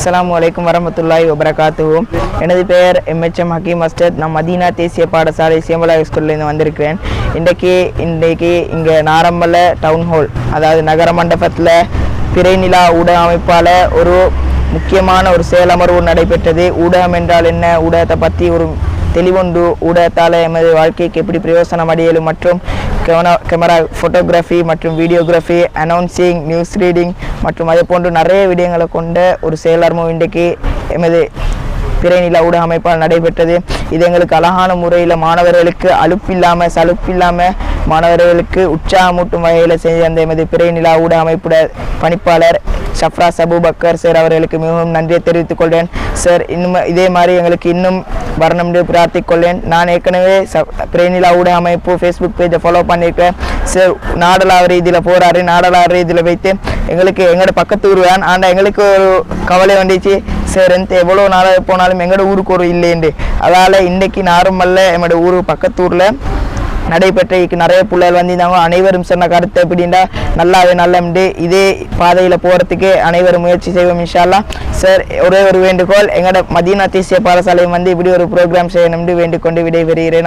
அஸ்ஸலாமு அலைக்கும் வரமத்துல்லாஹி வபரகாத்துஹு. எனது பெயர் MHM ஹக்கீம் அஸ்டத். நான் மதீனா தேசிய பாடசாலை சேம்பலா ஸ்கூல்லேருந்து வந்திருக்கிறேன். இன்றைக்கு இங்கே நாரம்பல டவுன் ஹால், அதாவது நகர மண்டபத்தில் பிறைநிலா ஊடக அமைப்பால் ஒரு முக்கியமான ஒரு செயலமர்வு நடைபெற்றது. ஊடகம் என்றால் என்ன, ஊடகத்தை பற்றி ஒரு தெளிவுண்டு, ஊடகத்தால் எமது வாழ்க்கைக்கு எப்படி பிரயோசனம் அடையலும் மற்றும் கேமரா ஃபோட்டோகிராஃபி மற்றும் வீடியோகிராஃபி, அனௌன்சிங், நியூஸ் ரீடிங் மற்றும் அதே போன்று நிறைய விடயங்களை கொண்ட ஒரு செயலர்மம் இன்றைக்கு எமது பிறைநிலா ஊடக அமைப்பால் நடைபெற்றது. இது எங்களுக்கு அழகான முறையில் மாணவர்களுக்கு அலுப்பில்லாமல் சலுப்பில்லாமல் மாணவர்களுக்கு உற்சாகமூட்டும் வகையில் செஞ்ச அந்த எமது பிறைநிலா ஊடக அமைப்புட பணிப்பாளர் ஷஃப்ராஸ் அபூபக்கர் சார் அவர்களுக்கு மிகவும் நன்றியை தெரிவித்துக் கொள்வேன். சார் இன்னும் இதே மாதிரி எங்களுக்கு இன்னும் வரணும் என்று பிரார்த்திக்கொள்ளேன். நான் ஏற்கனவே பிறைநிலா ஊடக அமைப்பு ஃபேஸ்புக் பேஜை ஃபாலோ பண்ணியிருக்கேன். சார் நாடளாவ ரீதியில் போகிறாரு. நாடளாவ ரீதியில் வைத்து எங்களுக்கு எங்களோட பக்கத்து ஊர் வேன் ஆனால் எங்களுக்கு ஒரு கவலை வந்துச்சு. சார் எவ்வளோ நாளாக போனாலும் எங்களோட ஊருக்கு ஒரு இல்லைண்டு. அதால் இன்றைக்கி நார்மல்ல என்னோட ஊர் பக்கத்து ஊரில் நடைபெற்ற நிறைய பிள்ளைகள் வந்திருந்தாங்க. அனைவரும் சொன்ன கருத்து எப்படின்னா நல்ல இதே பாதையில் போகிறதுக்கு அனைவரும் முயற்சி செய்வோம் இன்ஷா அல்லாஹ். சார் ஒரே ஒரு வேண்டுகோள், எங்களோட மதீனா தேசிய பாடசாலையை இப்படி ஒரு ப்ரோக்ராம் செய்யணும்னு வேண்டிக்கொண்டு விடைபெறுகிறேன்.